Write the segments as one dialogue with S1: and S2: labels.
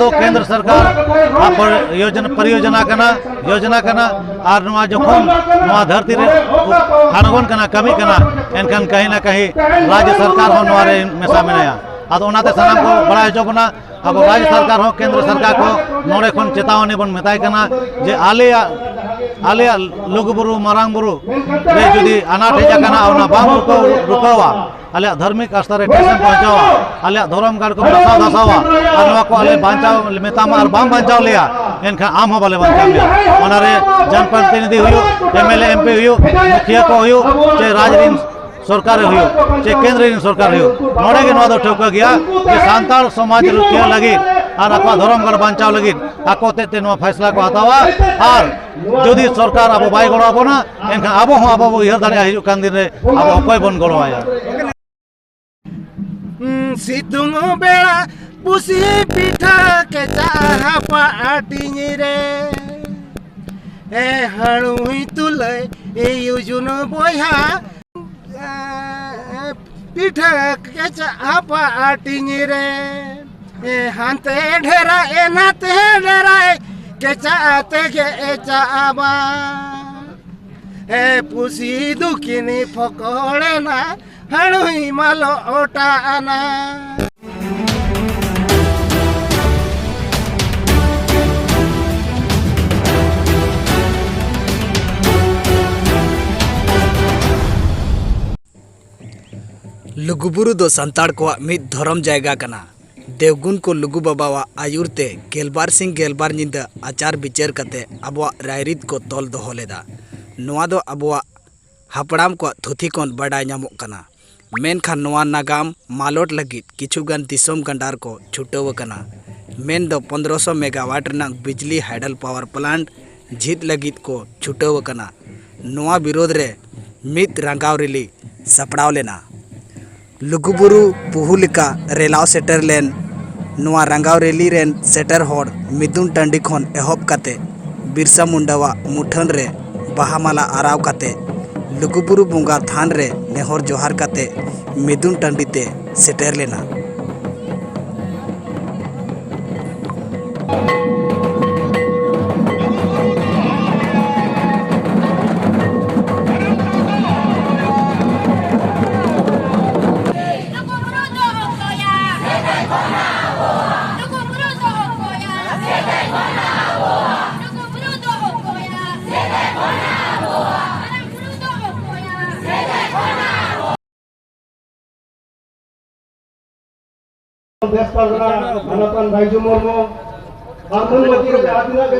S1: दो केंद्र सरकार परियोजना कना और नवा जोखन नवा धरती रे हाणगोन कना कमी कना एनखान कहीं ना कहीं राज्य सरकार हो नवा रे मेसा मेनाया आदो ओनाते सनाम को बड़ा जोगना अब राज्य सरकार हो केंद्र सरकार को नोड़े खन चेतावनी बन मेताय कना जे आले लुगुबुरु मारांग बुरु रे जुदी अनाट हेजा कना ओना बाम रुकावा आले धार्मिक स्तर रे टेंशन पहुंचावा आले धर्म गाड़ को बसाव दसावा और नवा को आले बांचाव मेतामा और बाम बांचाव लिया एनखा आम हो बाले बांचाव लिया ओनारे जनप्रतिनिधि हुयो एमएलए एमपी हुयो मुखिया को हुयो चे राजरीन सरकार हुयो चे केंद्र सरकार हुयो नोड़े के नवा दो ठोका गया कि सांताल समाज रुकिया लगी और आपा धर्मगढ़ बांचाव लगी आको ते नवा फैसला को हतावा और जदि सरकार अब बाय गड़ो आबोना एनखा आबो हो आबो इहर दाड़े हिजु कान दिन रे अब अकय बन गड़ो आया
S2: सितुंग बेड़ा पुसी पिठा के चाहा पाटिनी रे ए हणुई तुलै ए युजुन बोया पिठा के चाहा पाटिनी रे ए हांते ढेरा ए नाते ढेरा के चाते के ए चाबा ए पुसी दुखिनी फकोड़े ना हणुई मालो ओटाना
S3: लुगुबुरु दो संताड़ को मिद धर्म जायगा कना देवगुन को लुगु बाबा आयुरते गेलबार सिंह गेलबार निंदा आचार विचार कते अबवा रायरित को तोल दोहो लेदा नोआ दो अबवा हापड़ाम को थुथी कोन बड़ाय नामोग कना मेनखान नोआ नागाम मालोट लगित किछुगान दिसोम गंडार को छुटव कना मेन दो 1500 मेगावाट रनांग बिजली हाइडल पावर प्लांट झित लगित को छुटव कना नोआ विरोध रे मित रंगाव रिली सपड़ाव लेना लुगुबुरु पुहुलिका रेलाव सेटर लेन नोआ रंगाव रेली रेन सेटर होड़ मिदुन टंडी खन एहब काते बिरसा मुंडावा मुठन रे बाहामाला आराव काते लुगुबुरु बुंगा थान रे नेहर जोहार काते मिदुन टंडी ते सेटर लेना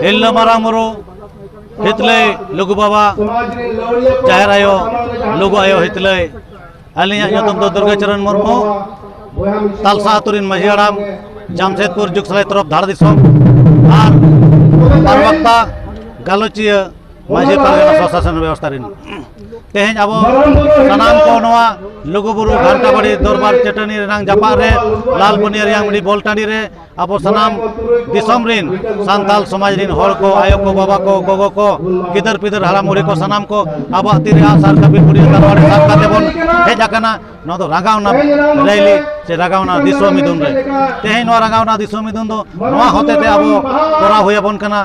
S1: हिल्ला मारा मरो हितले लुगु बाबा चाहर आयो लुगु आयो हितले अलिया nyutum do दुर्गा चरण मुर्मू तालसा आतुरिन माझी हाड़ाम जामशेदपुर जुगसराय तरफ धाड़ दिसोम और वक्ता गालोचिया माझी पारगना स्वशासन व्यवस्था रिन तेहें अब सनाम को नवा लुगुबुरु घंटाबाड़ी दरबार चटनी रेनांग जापार रे लाल बनिया रियांगड़ी बोलटानी रे अब सनाम दिसम रिन सांताल समाज रिन हर को आयो को बाबा को गोगो को गिदर पिदर हाराम मुड़ी को सनाम को अब तिरे आसार कबीर पुरी दरबार साथ काते बोन हेज आकना न तो रागावना रैली से रागावना दिसो मिदुन रे तेहें नवा रागावना दिसो मिदुन दो नवा होते ते अब कोरा हुया बोन कना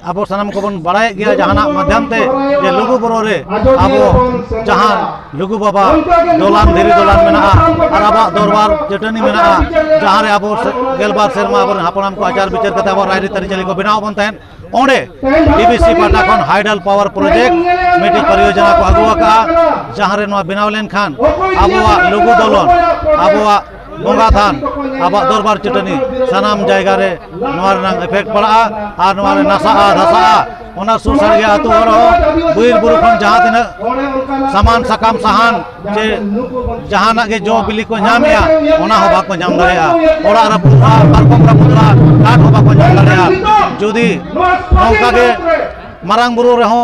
S1: अब सनाम को बन बड़ाए गया जहाना माध्यम ते जे लुगुबुरु रे अब जहां लुगु बाबा दोलान धीरे दोलान मेना और अब दरबार चटनी मेना जहां रे अब गेलबार शर्मा अब हापनाम को आचार विचार करते अब रायरी तरीचली को बनाव बन तहन ओंडे डीबीसी पाटा खन हाइडल पावर प्रोजेक्ट मिटी परियोजना को अगुआ का जहां रे नवा बनाव लेन खान अबवा लुगु दोलन अबवा बोंगा थान अब दरबार चटनी सनाम जायगा रे नवार नांग इफेक्ट पड़ा और नवार नसा धसा ओना सुसर गया तो और बुइर बुरु खन जहां तिना सामान सकाम सहान जे जहाना के जो बिली को नामिया ओना हो बाको नाम दरेया ओरा रा पुरा पारकम रा पुरा काट हो बाको नाम दरेया जुदी नौका के मारांग बुरु रे हो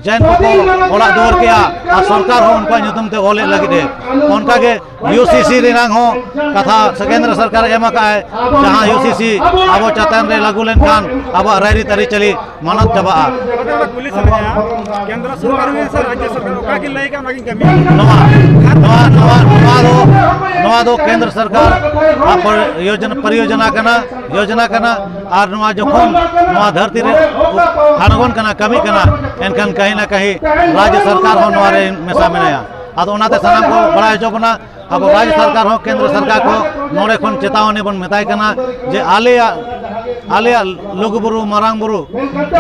S1: जैन को ओड़ा दुआर के और सरकार हो उनका ᱧᱩᱛᱩᱢ ते ओले लगे उनका के यूसीसी रेनांग हो कथा केंद्र सरकार एमा का है जहां यूसीसी अब चतन रे लागू लेन खान अब रायरी तरी चली मानत जबा
S4: पुलिस केंद्र सरकार में सर राज्य सरकार का की लई का मागी कमी
S1: नवा दो केंद्र सरकार परियोजना कना और नवा जोखन नवा धरती रे हानगन कना कमी कना एनखान कहीं ना कहीं राज्य सरकार हो नवा रे मेसा मेनाया आदो ओनाते सनाम को बड़ा जो बना अब राज्य सरकार हो केंद्र सरकार को नोड़े खन चेतावनी बन मेताय कना जे आलिया लुगुबुरु मारांगबुरु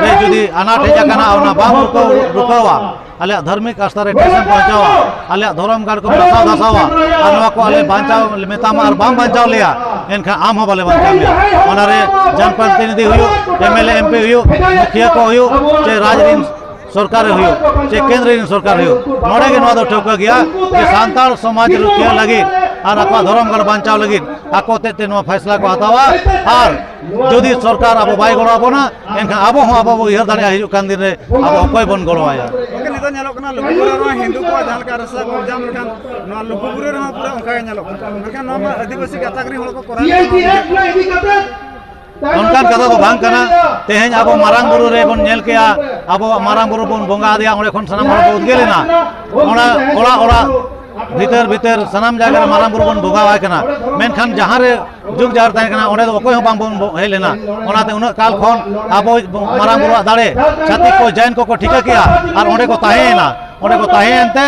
S1: रे जुदी अनाट हेजा कना ओना बाम रुकावा आलिया धार्मिक स्तर रे टेसन पहुंचावा आलिया धर्म गाड़ को बसाव दसावा और नवा को आले बांचाव मेतामा और बाम बांचाव लिया एनखा आम हो बाले बांचाव लिया ओनारे जनप्रतिनिधि हुयो एमएलए एमपी हुयो मुखिया को हुयो जे राजरीन सरकार हुयो जे केंद्र सरकार हुयो नोड़े के नवा ठोका गया कि सांताल समाज रुकिया लगी और आपा धर्म गढ़ बांचाव लगी आको ते नवा फैसला को हतावा और जदि सरकार अब बाय गड़ो आबोना एनखा आबो हो आबो उहर दाड़े हिजु कान दिन रे अब अकय बन गड़ोया
S4: ओके नितो नेलो कना लुगुबुरु हिंदू को जहां का रसा को जाम लखान न लुगुबुरु रे पूरा ओका नेलो लखान न आदिवासी गातागरी होल को करा
S1: उनकान कथा तो बांग कना तेहेन अब मारांग बुरु रे बन नेल केया अब मारांग बुरु बन बोंगा दिया ओंडे खन सनाम हर को उदगेलेना ओड़ा भीतर सनाम जागा मारांग बुरु बन बोंगा वाय कना मेनखान जहां रे जुग जार ताहे कना ओंडे अकोय हो बांग बन हेल लेना ओनाते उन काल खन अब मारांग बुरु दाड़े छाती को जैन को ठिका किया और ओंडे को ताहेना ओंडे को ताहेनते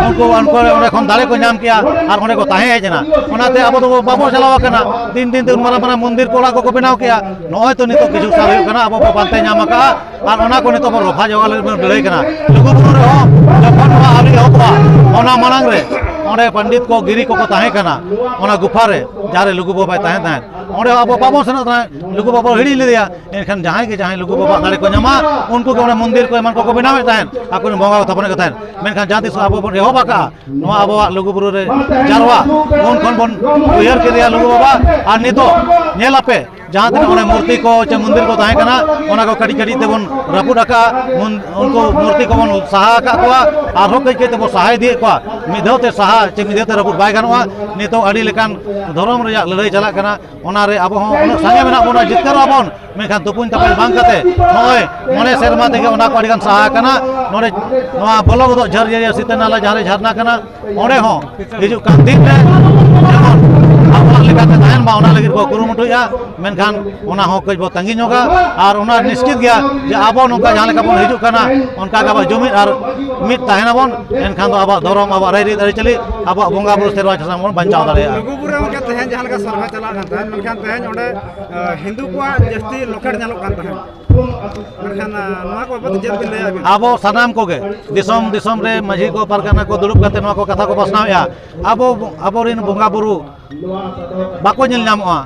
S1: उनको ओंडे खन दाड़े को नाम किया और ओंडे को ताहे हेजना ओनाते अब तो बाबो चलावा कना दिन दिन ते मारा मंदिर कोड़ा को बनाव किया नय तो नितो किछु साल हुयो कना अब बांते नाम का और ओना को नितो रफा जवाल लड़ाई कना लुगुबुरु रे हो जखन वा आली होबा ओना मानांग रे ओंडे पंडित को गिरी को ताहे कना ओना गुफा रे जारे लुगु बाबा ताहे ताहे ओंडे अब बाबो सना लुगु बाबा हिड़ी ले दिया एनखान जहां के जहां लुगु बाबा दाड़े को न्यामा उनको के ओना मंदिर को एमान को बनावे ताहे आको बंगा थापने को ताहे मेनखान जहां तिस अब बन एहोबा का नवा अब लुगुबुरु रे जारवा उन खन बन उयहर के दिया लुगु बाबा और नितो नेलापे जहां तक उन्हें मूर्ति को चे मंदिर को ताहे कना ओना को कड़ी कड़ी ते बन रपुड का उनको मूर्ति को बन सहा का कोआ और हो कई ते बो सहाय दिए कोआ मिधोते सहा चे मिधोते रपुड बाय गनवा नितो अडी लेकान धर्म रे लड़ाई चला कना ओना रे अब हो उन संगे मेना बोना जितकर आबन मेखान तुपुन तपल बांग कते नय मने शर्मा ते ओना को अडीगान सहा कना नोरे नवा बोलो दो झरझरिया सीतनाला जहां रे झरना कना ओडे हो हिजु कान दिन रे जेमन आबो लेकाते ताहेन बा ओना लगिर को कुरुमुटुया मेनखान ओना हो कई बो तंगी नोगा और ओना निश्चित गया जे आबो नोका जहां लेका बन हिजु कना उनका का जुमिद और मित ताहेना बन एनखान दो आबो धर्म आबो रायरी दाड़ी चली आबो बोंगा बुरु सेरवा चला बन बंचाव दाड़े
S4: लुगुबुरु के तहेन जहां का सरवा चला था मेनखान तहेन ओंडे हिंदू को जस्ती लोकड़ नेलो कान तहेन मेनखान नवा को बत जेल बिले
S1: आबो सनाम को गे दिसम रे माझी को परगना को दुड़ुब कते नवा को कथा को बसनाया आबो रिन बोंगा बुरु बाको नेल नामोआ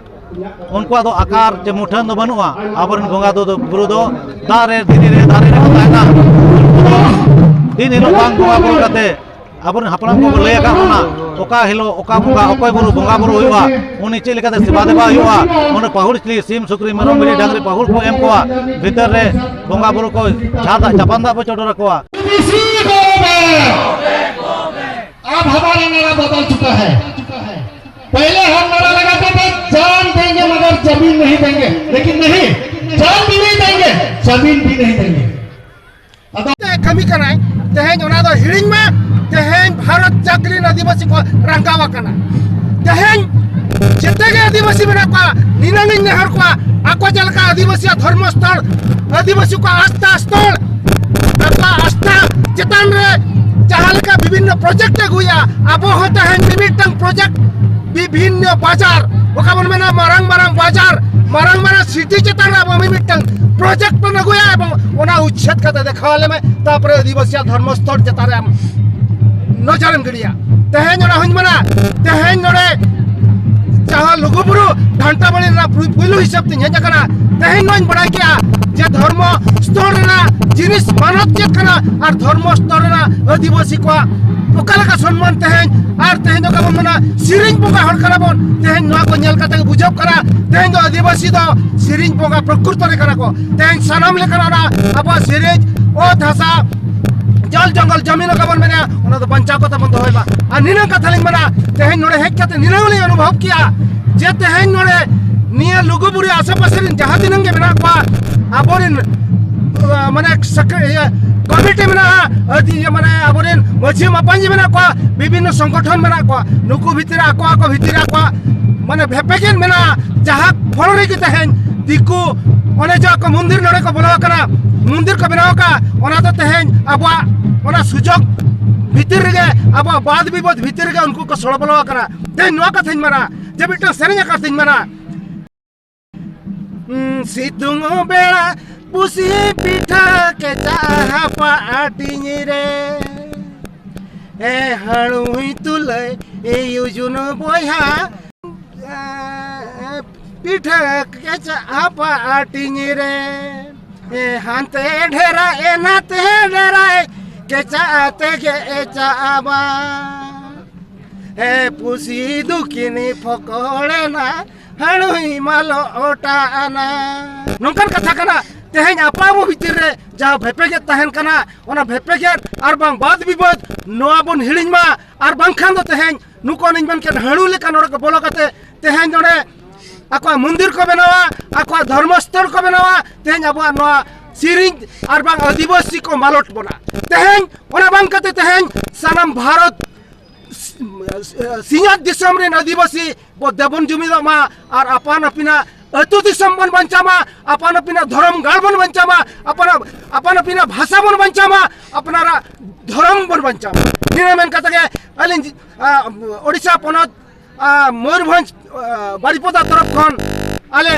S1: उनको दो आकार चे मुठन दो बनुआ आबरन बोंगा दो बुरु दो दारे रे ताहेना दिन हिलो बांग बोंगा बुरु कते आबरन हपड़ाम को लय का ओना ओका हिलो ओका बोंगा ओकय बुरु बोंगा बुरु हुआ उनी चे लेकाते सेवा देवा हुआ उन पहुड़ चली सीम सुक्री मरम बिरी डांगरी पहुड़ को एम कोआ भीतर रे बोंगा बुरु को छादा चपांदा पे चोडर कोआ
S5: अब हमारा नारा बदल चुका है पहले हम नारा लगाते थे जान देंगे मगर जमीन नहीं देंगे लेकिन नहीं जान भी नहीं देंगे जमीन भी नहीं देंगे
S2: कमी कराए तेहेन ओना दो हिड़िंग में तेहेन भारत जागरण आदिवासी को रंगावा कना तेहेन जिते के आदिवासी मेना को निनानी नहर को आको जलका आदिवासी धर्म स्थल आदिवासी को आस्था स्थल आस्था चेतन रे जहां लेका विभिन्न प्रोजेक्ट गुया आबो होता है विभिन्न प्रोजेक्ट विभिन्न बाजार ओका बन मेना मारांग बाजार सिटी चेतन रे आबो मिटन प्रोजेक्ट न गुया एवं ओना उच्छेद कते देखाले में तापर आदिवासी धर्म स्थल चेतारे नजरम गिरिया तेहेन ओना हन मना तेहेन नोरे जहां लुगुबुरु घंटा बड़ी ना पुलु हिसाब तिन हेजा कना तेहेन नोन बड़ा किया जे धर्म स्थल ना जिनिस मानव चेत कना और धर्म स्थल ना आदिवासी को ओकाला का सम्मान तेहेन और तेहेन का मना सिरिंग बोगा हर करा बन तेहेन नवा को नेल कते बुझब करा तेहेन दो आदिवासी दो सिरिंग बोगा प्रकृति रे करा को तेहेन सनम ले करा अब सिरिंज ओ धासा जल जंगल जमीन का बन मेना उना तो बंचा को तबन दोयबा आ निना कथा लिंग मना तेहे नोड़े हेक कते निना ले अनुभव किया जे तेहे नोड़े निया लुगुबुरी आसपासरिन जहां दिनंगे मेना को आबोरिन माने कमिटी मेना अदि माने आबोरिन मझी मापांजी मेना को विभिन्न संगठन मेना को नुकु भितरे आको भितरे आको माने भेपेकेन मेना जहां फल रे के तेहे दिकु ओने जो को मंदिर नोड़े को बोला करा मंदिर को बनाओ का ओना तो तेहे आबा ओना सुजोग भितर रे आबा बाद विवाद भितर रे उनको को सड़ बोला करा ते नुआ का थिन मना जे बिटा सेरेंगा का थिन मना सितुंग बेड़ा पुसी पिठा के चाहा पाटिनी रे ए हाणुई तुले ए युजुन बोया पिठा के चाहा पाटिनी रे ए हांते ढेरा ए नाते ढेरा के चाहते के ए चाबा ए पुसी दुखिनी फकोड़े ना हाणुई मालो ओटाना नोंकन कथा कना तेहें आपाबो भितर रे जहाँ भेपेगे तहन कना ओना भेपेगे आर बांग बाद विवाद नोआ बन हिड़िंग मा आर बांग खान दो तेहें नुको निंग बन के हाणु लेका नोड़ को बोलो कते तेहें नोड़े आको मंदिर को बनावा आको धर्मस्थल को बनावा तेहें आबो नोआ सिरिंग आर बांग आदिवासी को मालोट बना तेहें ओना बांग कते तेहें सानाम भारत सिंहत दिसम रे आदिवासी वो देवन जुमिदा मा और अपान अपिना अतु दिसम बन बंचामा अपान अपिना धर्म गाड़ बन बंचामा अपान अपिना भाषा बन बंचामा अपना धर्म बन बंचामा निने मेन कते के अलिन ओडिशा पनत मयूरभंज बाड़ीपदा तरफ खन आले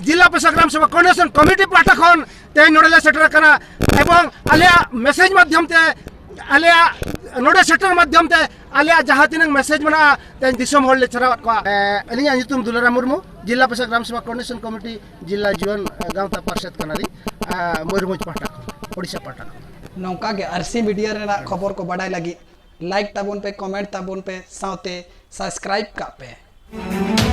S2: जिला प्रशासक ग्राम सभा कोऑर्डिनेशन कमिटी पाटा खन ते नोडले सेटर कना एवं आलिया मेसेज माध्यम ते आलिया नोडे सेटर माध्यम ते आलिया जहां तिनंग मेसेज मना ते दिसम होल ले छरावत को अलिया नितुम दुलारा मुर्मू जिला प्रशासक ग्राम सभा कोऑर्डिनेशन कमिटी जिला जीवन गांवता पार्षद कनारी मयूरभंज पाटा ओडिशा पाटा
S3: नौका के आरसी मीडिया रे खबर को बड़ाई लगी लाइक ताबुन पे कमेंट ताबुन पे साथे सब्सक्राइब का पे।